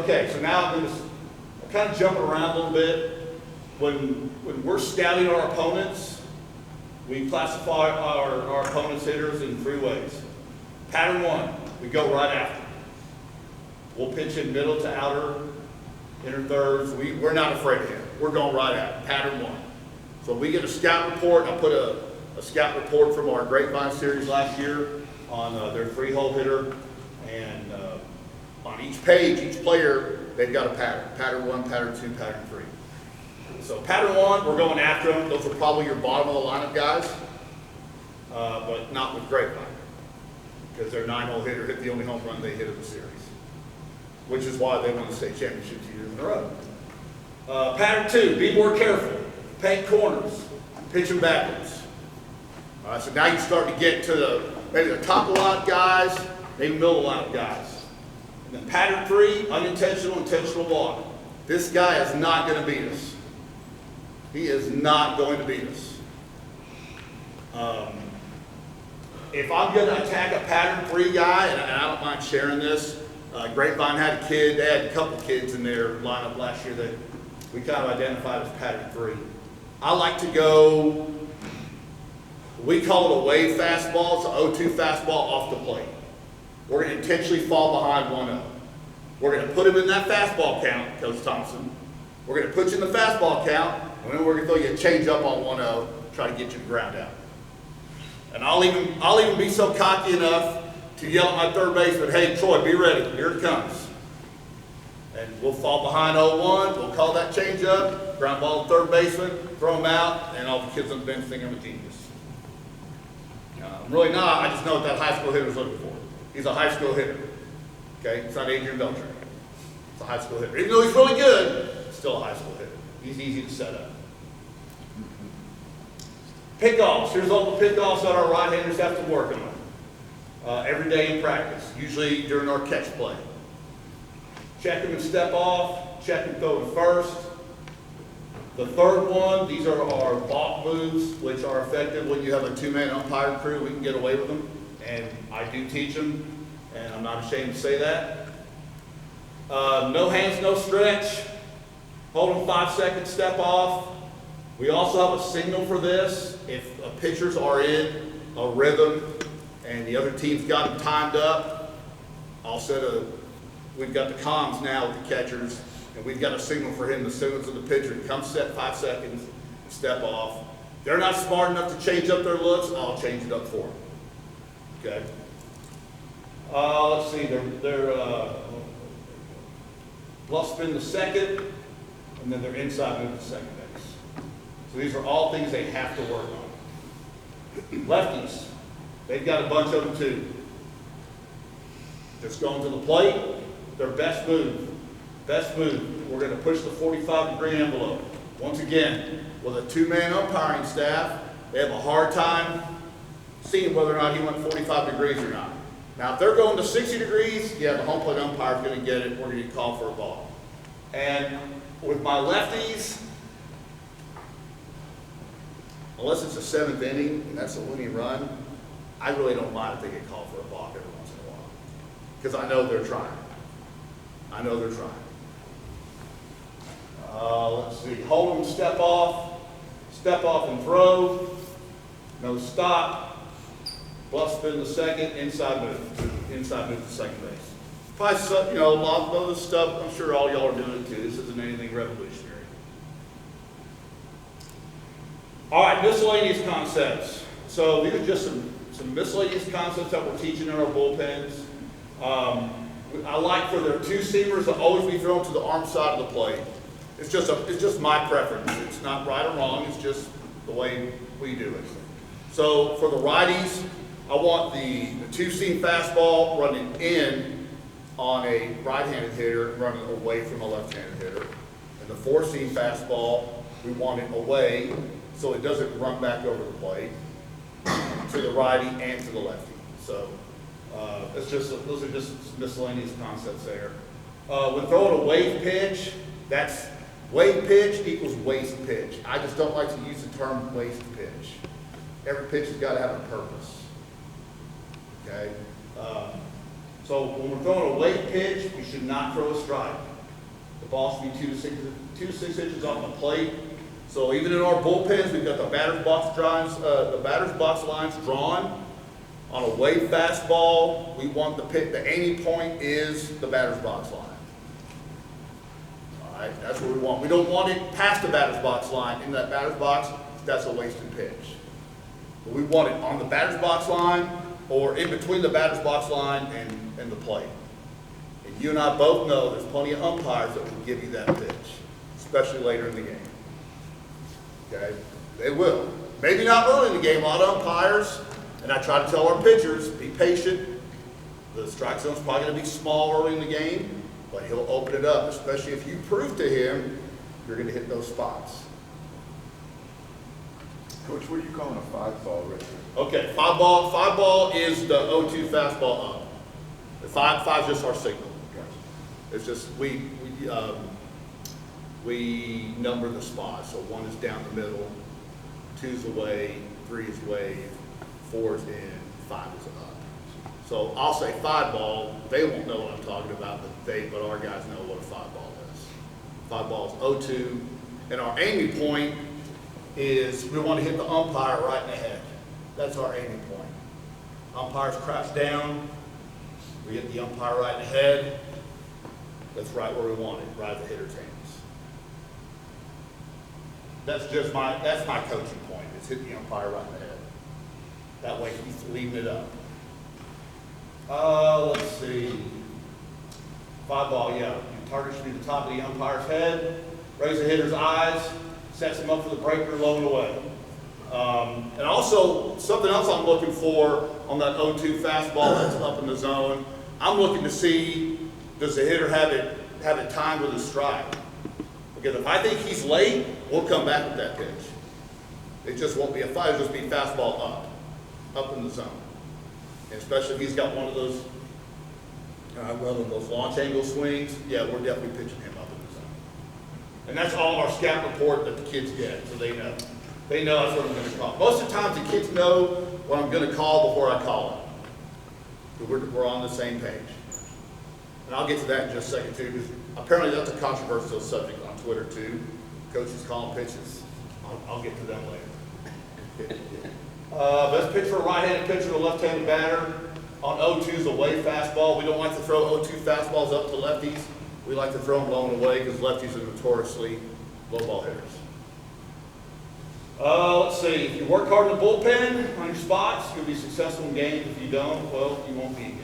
okay, so now I'm kind of jumping around a little bit. When we're scouting our opponents, we classify our opponent's hitters in 3 ways. Pattern 1, we go right after. We'll pitch in middle to outer, inner thirds. We're not afraid of him. We're going right at it. Pattern 1. So we get a scout report. I put a scout report from our Grapevine series last year on their 3-hole hitter. And on each page, each player, they've got a pattern. Pattern 1, pattern 2, pattern 3. So pattern 1, we're going after them. Those are probably your bottom of the lineup guys, but not with Grapevine, because their 9-hole hitter hit the only home run they hit of the series, which is why they won the state championship 2 years in a row. Pattern 2, be more careful. Paint corners, pitch them backwards. All right, so now you start to get to maybe the top of the lineup guys, maybe middle of the lineup guys. And then pattern 3, unintentional, intentional walk. This guy is not going to beat us. He is not going to beat us. If I'm going to attack a pattern 3 guy, and I don't mind sharing this, Grapevine had a kid, they had a couple kids in their lineup last year that we kind of identified as pattern 3. I like to go, we call it a wave fastball. It's an 0-2 fastball off the plate. We're going to intentionally fall behind 1-0. We're going to put him in that fastball count, Coach Thompson. We're going to put you in the fastball count, and then we're going to throw you a changeup on 1-0, try to get you to ground out. And I'll even be so cocky enough to yell at my third baseman, hey, Troy, be ready, here it comes. And we'll fall behind 0-1, we'll call that changeup, ground ball to third baseman, throw him out, and all the kids on the bench think I'm a genius. I'm really not, I just know what that high school hitter's looking for. He's a high school hitter, okay? It's not Adrian Beltran. It's a high school hitter. Even though he's really good, it's still a high school hitter. He's easy to set up. Pickoffs. Here's all the pickoffs that our right-handers have to work on every day in practice, usually during our catch play. Check him and step off, check and throw to first. The third one, these are our bulk moves, which are effective when you have a 2-man umpire crew. We can get away with them, and I do teach them, and I'm not ashamed to say that. No hands, no stretch. Hold them 5 seconds, step off. We also have a signal for this. If pitchers are in a rhythm and the other team's got them timed up, we've got the comms now with the catchers, and we've got a signal for him, the signal to the pitcher, come set 5 seconds, step off. They're not smart enough to change up their looks, I'll change it up for them. Okay? Let's see, they're bluff spin the second, and then they're inside move to second base. So these are all things they have to work on. Lefties, they've got a bunch of them too. Just going to the plate, their best move. We're going to push the 45-degree envelope. Once again, with a 2-man umpiring staff, they have a hard time seeing whether or not he went 45 degrees or not. Now, if they're going to 60 degrees, yeah, the home plate umpire is going to get it. We're going to call for a ball. And with my lefties, unless it's the 7th inning and that's a winning run, I really don't mind if they get called for a balk every once in a while, because I know they're trying. Let's see. Hold them, step off and throw. No stop. Bluff spin the second. Inside move to second base. Probably, a lot of other stuff. I'm sure all y'all are doing it too. This isn't anything revolutionary. All right, miscellaneous concepts. So these are just some miscellaneous concepts that we're teaching in our bullpens. I like for their 2-seamers to always be thrown to the arm side of the plate. It's just my preference. It's not right or wrong. It's just the way we do it. So for the righties, I want the 2-seam fastball running in on a right-handed hitter and running away from a left-handed hitter. And the 4-seam fastball, we want it away so it doesn't run back over the plate to the righty and to the lefty. So those are just miscellaneous concepts there. When throwing a wave pitch, that's wave pitch equals waste pitch. I just don't like to use the term waste pitch. Every pitch has got to have a purpose. Okay. So when we're throwing a late pitch, we should not throw a strike. The ball should be 2 to 6 inches off the plate. So even in our bullpens, we've got the batter's box lines drawn. On a wave fastball, we want the aiming point is the batter's box line. All right, that's what we want. We don't want it past the batter's box line. In that batter's box, that's a wasted pitch. But we want it on the batter's box line or in between the batter's box line and the plate. And you and I both know there's plenty of umpires that will give you that pitch, especially later in the game. Okay? They will. Maybe not early in the game. A lot of umpires, and I try to tell our pitchers, be patient. The strike zone's probably going to be small early in the game, but he'll open it up, especially if you prove to him you're going to hit those spots. Coach, what are you calling a 5-ball right there? Okay, 5-ball is the 0-2 fastball up. The 5 is just our signal. Gotcha. It's just we number the spots. So 1 is down the middle, 2 is away, 3 is wave, 4 is in, 5 is up. So I'll say 5-ball. They won't know what I'm talking about, but our guys know what a 5-ball is. 5-ball is 0-2, and our aiming point is we want to hit the umpire right in the head. That's our aiming point. Umpires crouch down. We hit the umpire right in the head. That's right where we want it, right at the hitter's hands. That's my coaching point. Is hit the umpire right in the head. That way he's leaving it up. Let's see. 5-ball, yeah. Your target should be the top of the umpire's head. Raise the hitter's eyes. Sets him up for the breaker low and away. And also, something else I'm looking for on that 0-2 fastball that's up in the zone, I'm looking to see, does the hitter have it timed with a strike? Because if I think he's late, we'll come back with that pitch. It just won't be a 5, it'll just be fastball up in the zone. And especially if he's got one of those, those launch angle swings, yeah, we're definitely pitching him up in the zone. And that's all of our scout report that the kids get, so they know. They know that's what I'm going to call. Most of the times the kids know what I'm going to call before I call it. We're on the same page. And I'll get to that in just a second too, because apparently that's a controversial subject on Twitter too. Coaches calling pitches. I'll get to them later. Best pitch for a right-handed pitcher to a left-handed batter. On 0-2 is a wave fastball. We don't like to throw 0-2 fastballs up to lefties. We like to throw them low and away because lefties are notoriously low ball hitters. Let's see. If you work hard in the bullpen on your spots, you'll be successful in games. If you don't, well, you won't be in games.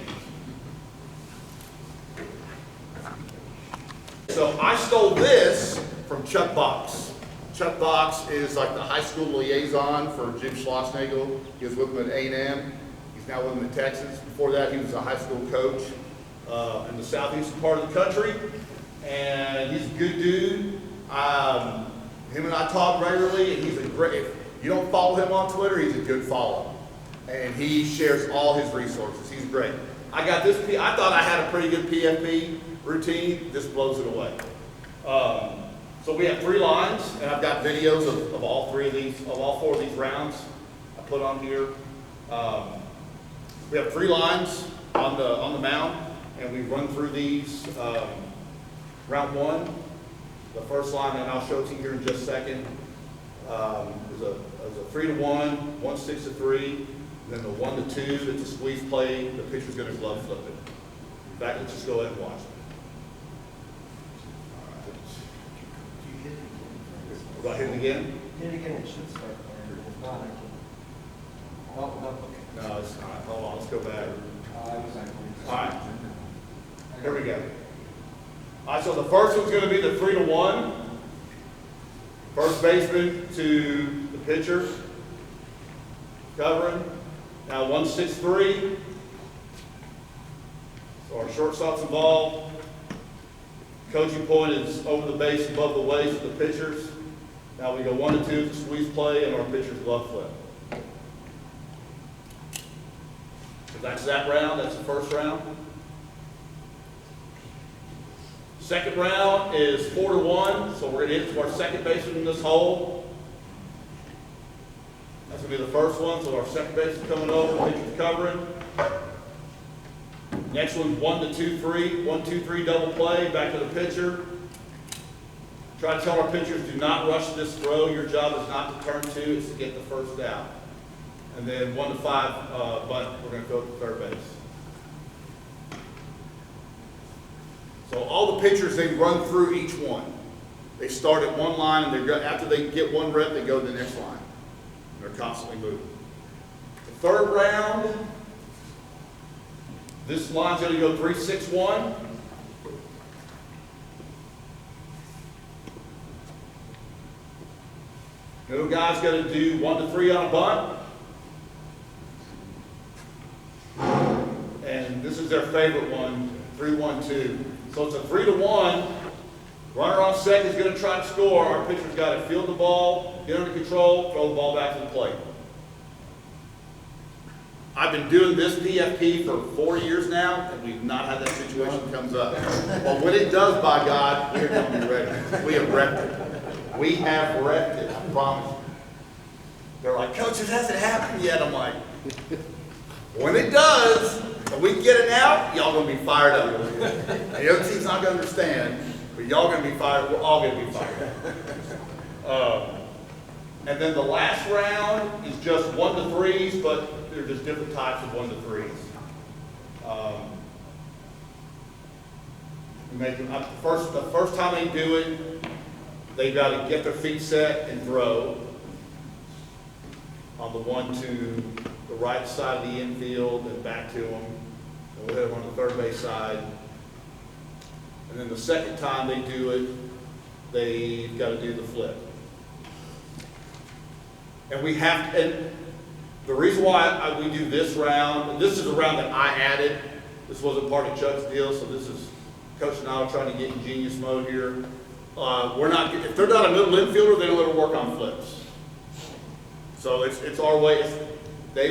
So I stole this from Chuck Box. Chuck Box is like the high school liaison for Jim Schlossnagel. He was with him at A&M. He's now with him in Texas. Before that, he was a high school coach in the southeastern part of the country. And he's a good dude. Him and I talk regularly, and he's a great, if you don't follow him on Twitter, he's a good follow. And he shares all his resources. He's great. I got this, I thought I had a pretty good PFP routine. This blows it away. So we have 3 lines, and I've got videos of all 4 of these rounds I put on here. We have 3 lines on the mound, and we run through these. Round 1, the first line, and I'll show it to you here in just a second, is a 3-1, 1-6-3, and then the 1-2, that's a squeeze play. The pitcher's going to glove flip it. In fact, let's just go ahead and watch it. Do I hit it again? Hit it again, it should start there. If not, I can. Oh, no, okay. No, it's not. Hold on, let's go back. All All right, here we go. All right, so the first one's going to be the 3-1. First baseman to the pitcher, covering. Now 1-6-3. So our shortstop's involved. Coaching point is over the base, above the waist of the pitchers. Now we go 1-2, squeeze play, and our pitcher's glove flip. So that's that round. That's the first round. Second round is 4-1, so we're going to hit to our second baseman in this hole. That's going to be the first one, so our second baseman coming over, pitcher's covering. Next one's 1 to 2-3, 1-2-3 double play, back to the pitcher. Try to tell our pitchers, do not rush this throw. Your job is not to turn 2, it's to get the first out. And then 1 to 5 bunt, we're going to go to third base. So all the pitchers, they run through each one. They start at one line, and they go, after they get one rep, they go to the next line. They're constantly moving. The third round, this line's going to go 3-6-1. Middle guy's going to do 1 to 3 on a bunt. And this is their favorite one, 3-1-2. So it's a 3-1. Runner on second is going to try to score. Our pitcher's got to field the ball, get under control, throw the ball back to the plate. I've been doing this PFP for 4 years now, and we've not had that situation comes up. But when it does, by God, we're going to be ready. We have repped it. We have repped it, I promise you. They're like, Coach, it hasn't happened yet. I'm like, when it does, and we get it out, y'all going to be fired up. The other team's not going to understand, but y'all going to be fired. We're all going to be fired up. And then the last round is just 1 to 3s, but they're just different types of 1 to 3s. We make them up the first time they do it, they've got to get their feet set and throw on the 1 to the right side of the infield and back to them. And we'll hit them on the third base side. And then the second time they do it, they've got to do the flip. And we have, and the reason why we do this round, this is a round that I added. This wasn't part of Chuck's deal, so this is Coach and I are trying to get in genius mode here. If they're not a middle infielder, they don't ever work on flips. So it's our way. They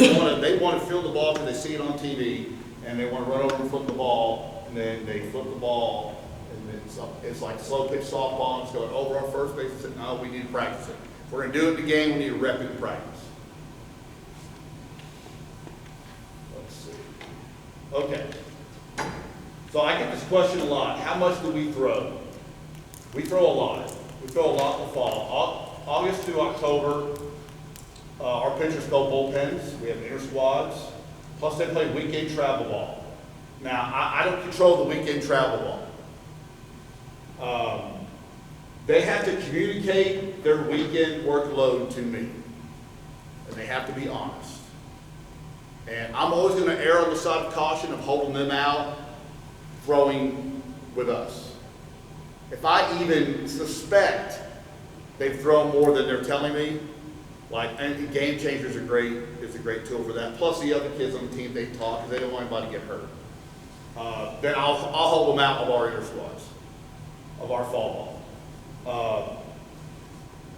want to field the ball because they see it on TV, and they want to run over and flip the ball, and then they flip the ball, and then it's like slow pitch softball. It's going over our first base and say, no, we need to practice it. If we're going to do it in the game, we need to rep it in practice. Let's see. Okay. So I get this question a lot. How much do we throw? We throw a lot. We throw a lot in the fall. August to October, our pitchers go bullpens. We have inter squads. Plus they play weekend travel ball. Now, I don't control the weekend travel ball. They have to communicate their weekend workload to me. And they have to be honest. And I'm always going to err on the side of caution of holding them out, throwing with us. If I even suspect they've thrown more than they're telling me, and game changers are great, is a great tool for that. Plus the other kids on the team, they talk because they don't want anybody to get hurt. Then I'll hold them out of our inter squads, of our fall ball.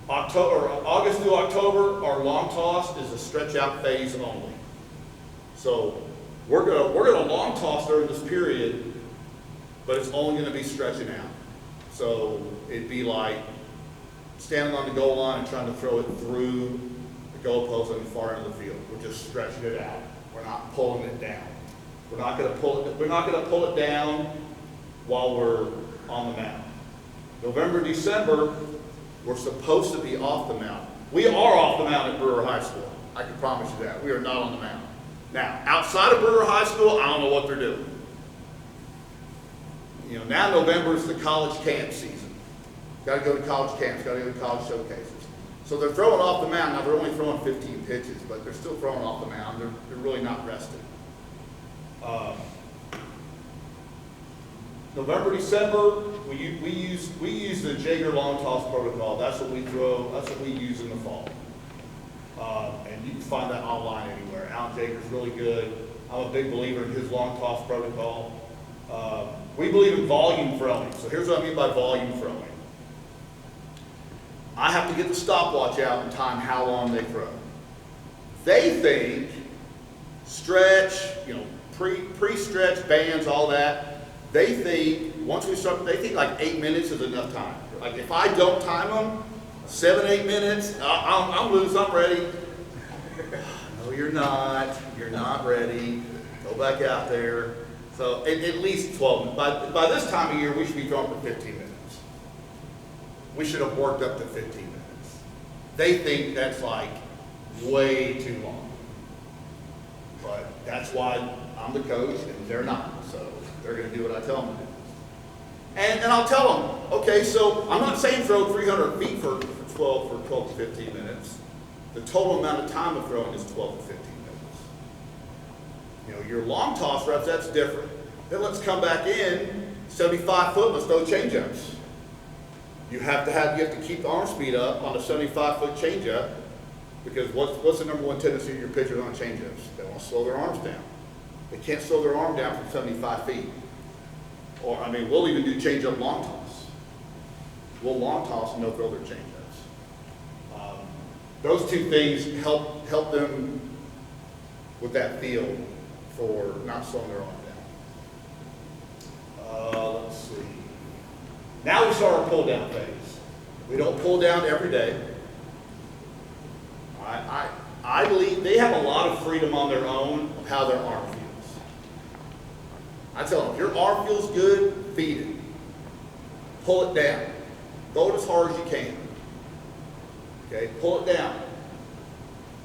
August through October, our long toss is a stretch out phase only. So we're gonna long toss during this period, but it's only gonna be stretching out. So it'd be like standing on the goal line and trying to throw it through the goalpost on the far end of the field. We're just stretching it out. We're not pulling it down. We're not gonna pull it down while we're on the mound. November, December, we're supposed to be off the mound. We are off the mound at Brewer High School. I can promise you that. We are not on the mound. Now, outside of Brewer High School, I don't know what they're doing. Now November is the college camp season. Got to go to college camps, got to go to college showcases. So they're throwing off the mound. Now they're only throwing 15 pitches, but they're still throwing off the mound. They're really not rested. November, December, we use the Jaeger long toss protocol. That's what we throw. That's what we use in the fall. And you can find that online anywhere. Alan Jaeger's really good. I'm a big believer in his long toss protocol. We believe in volume throwing. So here's what I mean by volume throwing. I have to get the stopwatch out and time how long they throw. They think stretch, pre-stretch bands, all that. They think once we start, they think like 8 minutes is enough time. Like if I don't time them, 7, 8 minutes, I'm loose, I'm ready. No, you're not. You're not ready. Go back out there. So at least 12. By this time of year, we should be throwing for 15 minutes. We should have worked up to 15 minutes. They think that's like way too long. But that's why I'm the coach and they're not. So they're going to do what I tell them to do. And I'll tell them, okay, so I'm not saying throw 300 feet for 12 to 15 minutes. The total amount of time of throwing is 12 to 15 minutes. You know, your long toss reps, that's different. Then let's come back in, 75 foot, let's throw changeups. You have to keep the arm speed up on a 75-foot changeup, because what's the number one tendency of your pitchers on changeups? They want to slow their arms down. They can't slow their arm down from 75 feet. Or, I mean, we'll even do changeup long toss. We'll long toss and they'll throw their changeups. Those two things help them with that feel for not slowing their arm down. Let's see. Now we start our pull down phase. We don't pull down every day. I believe they have a lot of freedom on their own of how their arm feels. I tell them, if your arm feels good, feed it. Pull it down. Go it as hard as you can. Okay, pull it down.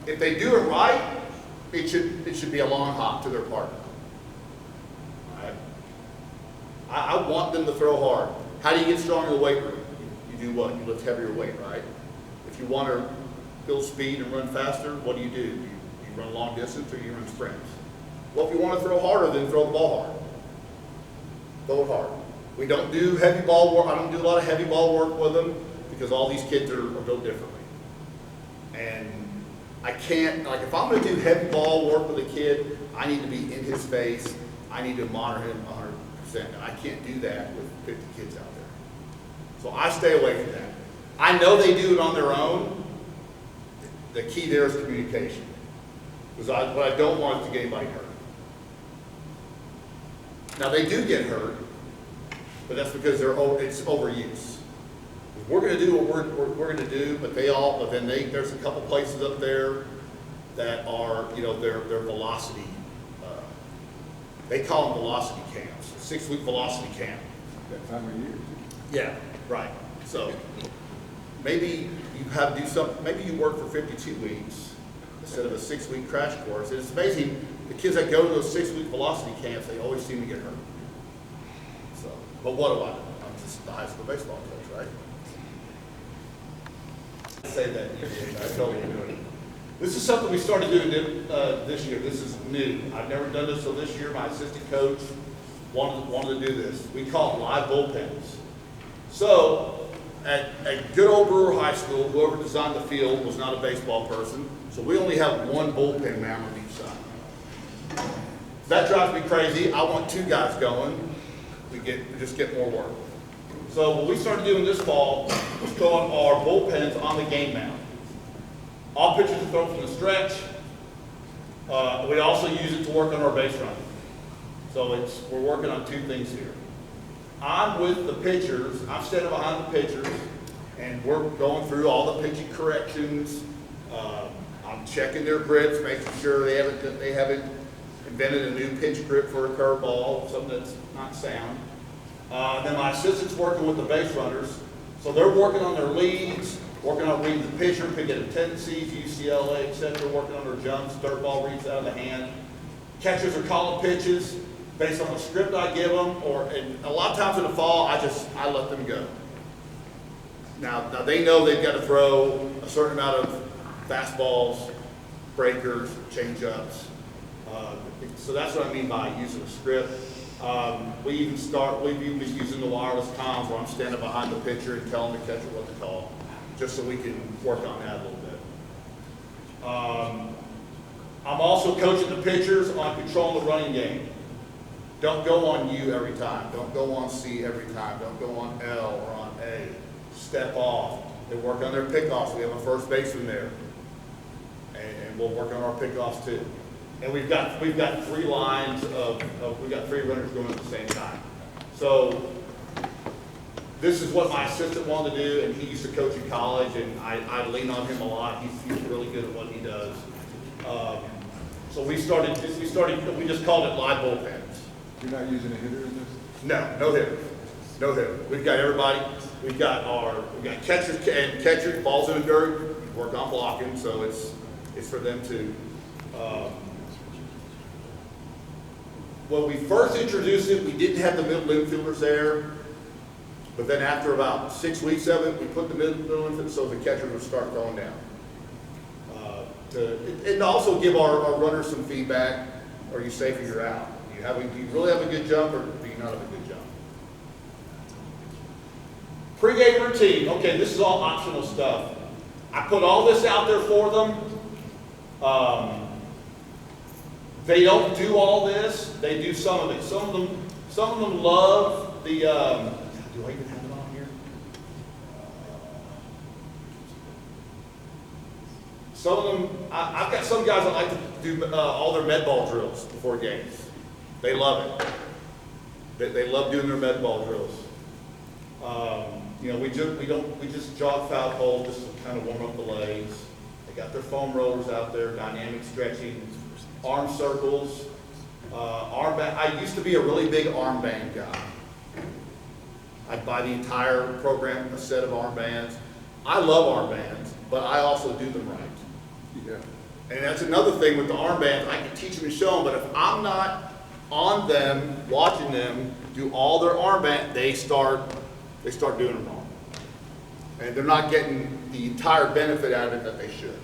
If they do it right, it should be a long hop to their partner. All right? I want them to throw hard. How do you get strong in the weight room? You do what? You lift heavier weight, right? If you want to build speed and run faster, what do? You run long distance or you run sprints. Well, if you want to throw harder, then throw the ball hard. Throw it hard. We don't do heavy ball work. I don't do a lot of heavy ball work with them because all these kids are built differently. And I can't, like if I'm going to do heavy ball work with a kid, I need to be in his face. I need to monitor him 100%. And I can't do that with 50 kids out there. So I stay away from that. I know they do it on their own. The key there is communication. Because what I don't want is to get anybody hurt. Now they do get hurt, but that's because it's overuse. We're going to do what we're going to do, but then there's a couple places up there that are, you know, their velocity. They call them velocity camps, 6-week velocity camp. That time of year. Yeah, right. So maybe you have to do something. Maybe you work for 52 weeks instead of a 6-week crash course. And it's amazing. The kids that go to those 6-week velocity camps, they always seem to get hurt. So, but what do I know? I'm just the high school baseball coach, right? I say that. I tell you doing it. This is something we started doing this year. This is new. I've never done this, so this year my assistant coach wanted to do this. We call it live bullpens. So at good old Brewer High School, whoever designed the field was not a baseball person, so we only have one bullpen mound on each side. That drives me crazy. I want 2 guys going. We just get more work. So what we started doing this fall was throwing our bullpens on the game mound. All pitchers are thrown from the stretch. We also use it to work on our base running. So we're working on 2 things here. I'm with the pitchers. I'm standing behind the pitchers, and we're going through all the pitching corrections. I'm checking their grips, making sure they haven't invented a new pitch grip for a curveball, something that's not sound. Then my assistant's working with the base runners. So they're working on their leads, working on reading the pitcher, picking up tendencies, UCLA, etc., working on their jumps, dirt ball reads out of the hand. Catchers are calling pitches based on the script I give them, and a lot of times in the fall, I let them go. Now they know they've got to throw a certain amount of fastballs, breakers, changeups. So that's what I mean by using a script. We've even been using the wireless comms where I'm standing behind the pitcher and telling the catcher what to call, just so we can work on that a little bit. I'm also coaching the pitchers on controlling the running game. Don't go on U every time. Don't go on C every time. Don't go on L or on A. Step off. They work on their pickoffs. We have a first baseman there. And we'll work on our pickoffs too. And we've got 3 lines we've got 3 runners going at the same time. So this is what my assistant wanted to do, and he used to coach in college, and I lean on him a lot. He's really good at what he does. So we just called it live bullpens. You're not using a hitter in this? No hitter. No hitter. We've got everybody. We've got catchers and catcher balls in the dirt. We work on blocking, so it's for them to. When we first introduced it, we didn't have the middle infielders there. But then after about 6 weeks of it, we put the middle infielders so the catchers would start throwing down. And also give our runners some feedback. Are you safe or you're out? Do you really have a good jump or do you not have a good jump? Pre-game routine. Okay, this is all optional stuff. I put all this out there for them. They don't do all this. They do some of it. Some of them love the. Do I even have it on here? Some of them. I've got some guys that like to do all their med ball drills before games. They love it. They love doing their med ball drills. We just jog foul poles just to kind of warm up the legs. They got their foam rollers out there, dynamic stretching, arm circles, arm band. I used to be a really big arm band guy. I'd buy the entire program, a set of arm bands. I love arm bands, but I also do them right. Yeah. And that's another thing with the arm bands. I can teach them and show them, but if I'm not on them, watching them do all their arm band, they start doing them wrong. And they're not getting the entire benefit out of it that they should.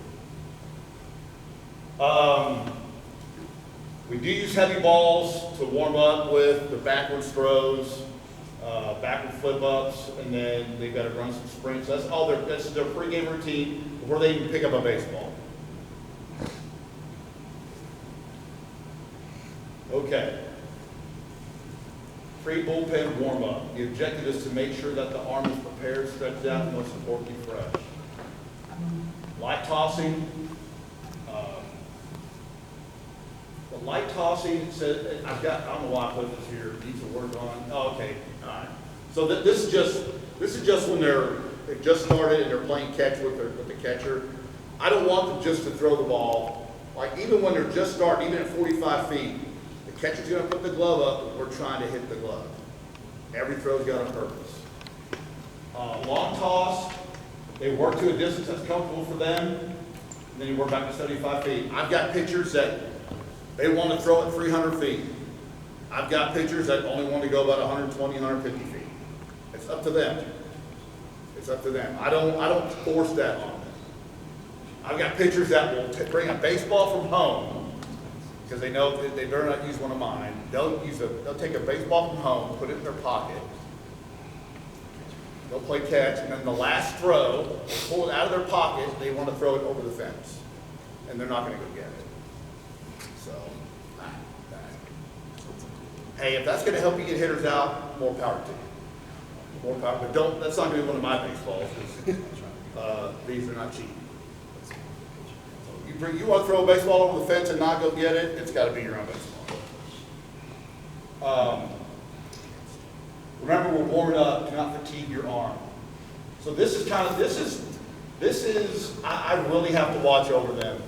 We do use heavy balls to warm up with the backwards throws, backward flip ups, and then they've got to run some sprints. That's their pregame routine before they even pick up a baseball. Okay. Pre-bullpen warm-up. The objective is to make sure that the arm is prepared, stretched out, and most importantly, fresh. Light tossing. The light tossing says, I don't know why I put this here. Needs to work on. Oh, okay. All right. So this is just when they've just started and they're playing catch with the catcher. I don't want them just to throw the ball. Like even when they're just starting, even at 45 feet. Catcher's going to put the glove up, we're trying to hit the glove. Every throw's got a purpose. Long toss, they work to a distance that's comfortable for them, and then you work back to 75 feet. I've got pitchers that they want to throw it 300 feet. I've got pitchers that only want to go about 120, 150 feet. It's up to them. It's up to them. I don't force that on them. I've got pitchers that will bring a baseball from home, because they know that they better not use one of mine. They'll take a baseball from home, put it in their pocket. They'll play catch, and then the last throw, they pull it out of their pocket, they want to throw it over the fence. And they're not going to go get it. So, hey, if that's going to help you get hitters out, more power to you. More power, but that's not going to be one of my baseballs, because these are not cheap. You want to throw a baseball over the fence and not go get it, it's got to be your own baseball. Remember, we're warming up, do not fatigue your arm. So I really have to watch over them.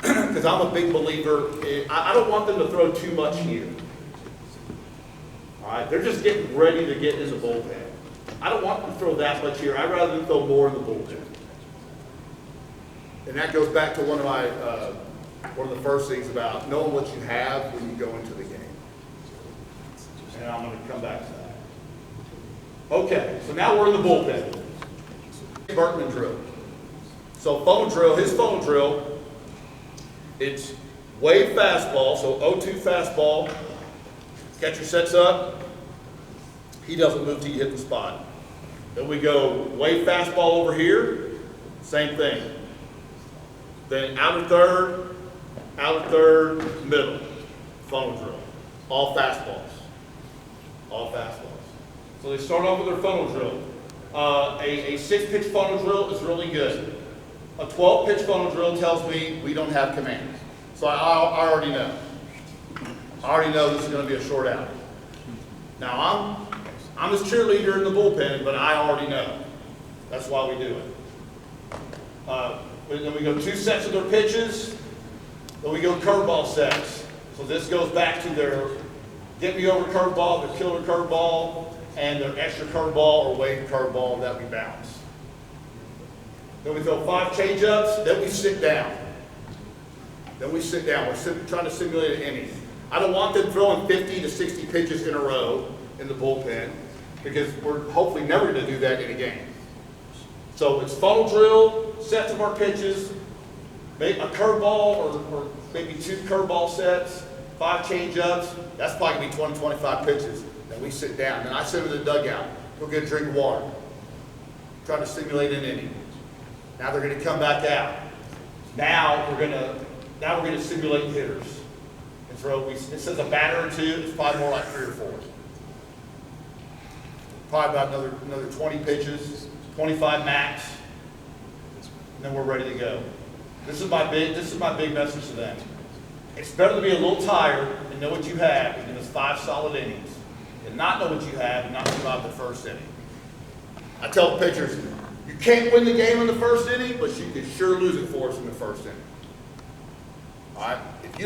Because I'm a big believer, I don't want them to throw too much here. All right, they're just getting ready to get in the bullpen. I don't want them to throw that much here, I'd rather them throw more in the bullpen. And that goes back to one of the first things about knowing what you have when you go into the game. And I'm going to come back to that. Okay, so now we're in the bullpen. Berkman drill. So his funnel drill, it's wave fastball, so 0-2 fastball. Catcher sets up. He doesn't move till you hit the spot. Then we go wave fastball over here, same thing. Then outer third, middle, funnel drill. All fastballs. All fastballs. So they start off with their funnel drill. A 6-pitch funnel drill is really good. A 12-pitch funnel drill tells me we don't have command. So I already know. I already know this is going to be a short out. Now I'm his cheerleader in the bullpen, but I already know. That's why we do it. Then we go 2 sets of their pitches. Then we go curveball sets. So this goes back to their get me over curveball, their killer curveball, and their extra curveball or weighted curveball that we bounce. Then we throw 5 changeups, then we sit down. We're trying to simulate an inning. I don't want them throwing 50 to 60 pitches in a row in the bullpen, because we're hopefully never going to do that in a game. So it's funnel drill, sets of our pitches, maybe a curveball or maybe 2 curveball sets, 5 changeups. That's probably going to be 20, 25 pitches. Then we sit down. Then I sit in the dugout, go get a drink of water, trying to simulate an inning. Now they're going to come back out. Now we're going to simulate hitters and throw. It says a batter or 2. It's probably more like 3 or 4. Probably about another 20 pitches, 25 max, and then we're ready to go. This is my big message to them. It's better to be a little tired and know what you have in those 5 solid innings, and not know what you have and not survive the first inning. I tell the pitchers, you can't win the game in the first inning, but you can sure lose it for us in the first inning. All right? If you